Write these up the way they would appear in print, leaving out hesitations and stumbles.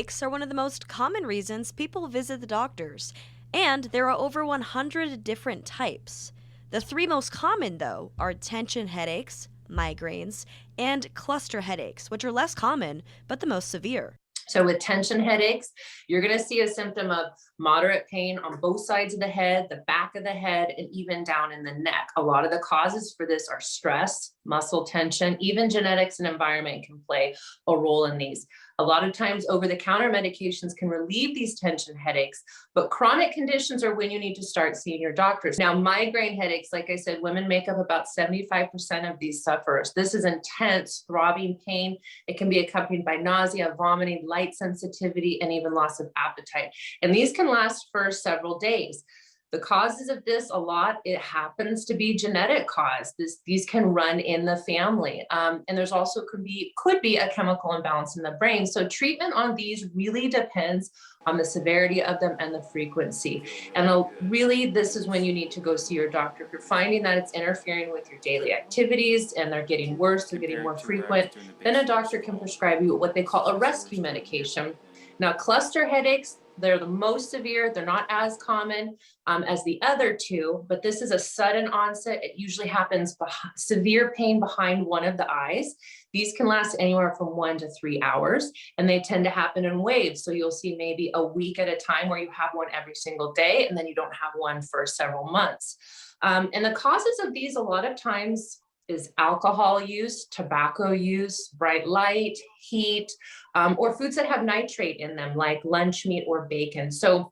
Headaches are one of the most common reasons people visit the doctors, and there are over 100 different types. The three most common, though, are tension headaches, migraines, and cluster headaches, which are less common but the most severe. So with tension headaches, you're going to see a symptom of moderate pain on both sides of the head, the back of the head, and even down in the neck. A lot of the causes for this are stress, muscle tension, even genetics and environment can play a role in these. A lot of times over-the-counter medications can relieve these tension headaches, but chronic conditions are when you need to start seeing your doctors. Now, migraine headaches, like I said, women make up about 75% of these sufferers. This is intense, throbbing pain. It can be accompanied by nausea, vomiting, light sensitivity, and even loss of appetite. And these can last for several days. The causes of this, a lot, it happens to be genetic cause. These can run in the family. And there's also could be a chemical imbalance in the brain. So treatment on these really depends on the severity of them and the frequency. And really, this is when you need to go see your doctor. If you're finding that it's interfering with your daily activities and they're getting worse, they're getting more compared to where I was frequent, doing the then a basic doctor can vegetables. prescribe you what they This call a was the rescue first time I did medication. that. Now, cluster headaches, they're the most severe. They're not as common as the other two, but this is a sudden onset. It usually happens severe pain behind one of the eyes. These can last anywhere from 1 to 3 hours, and they tend to happen in waves. So you'll see maybe a week at a time where you have one every single day, and then you don't have one for several months. And the causes of these, a lot of times, is alcohol use, tobacco use, bright light, heat, or foods that have nitrate in them, like lunch meat or bacon. So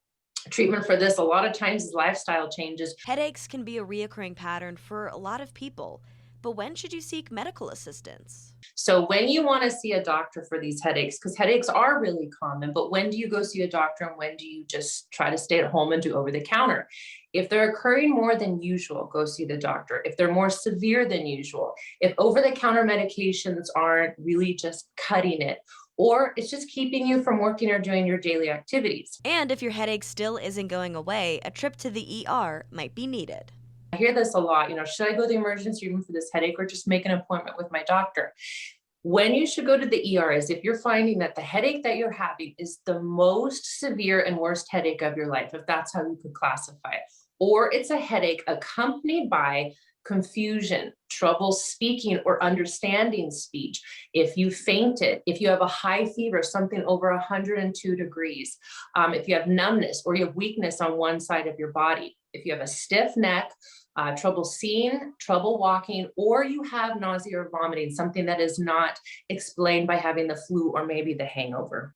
treatment for this a lot of times is lifestyle changes. Headaches can be a reoccurring pattern for a lot of people, but when should you seek medical assistance? So when you want to see a doctor for these headaches, because headaches are really common, but when do you go see a doctor and when do you just try to stay at home and do over the counter? If they're occurring more than usual, go see the doctor. If they're more severe than usual, if over the counter medications aren't really just cutting it, or it's just keeping you from working or doing your daily activities. And if your headache still isn't going away, a trip to the ER might be needed. I hear this a lot, should I go to the emergency room for this headache or just make an appointment with my doctor? When you should go to the ER is if you're finding that the headache that you're having is the most severe and worst headache of your life, if that's how you could classify it, or it's a headache accompanied by confusion, trouble speaking or understanding speech, if you fainted, if you have a high fever, something over 102 degrees, if you have numbness or you have weakness on one side of your body, if you have a stiff neck, trouble seeing, trouble walking, or you have nausea or vomiting, something that is not explained by having the flu or maybe the hangover.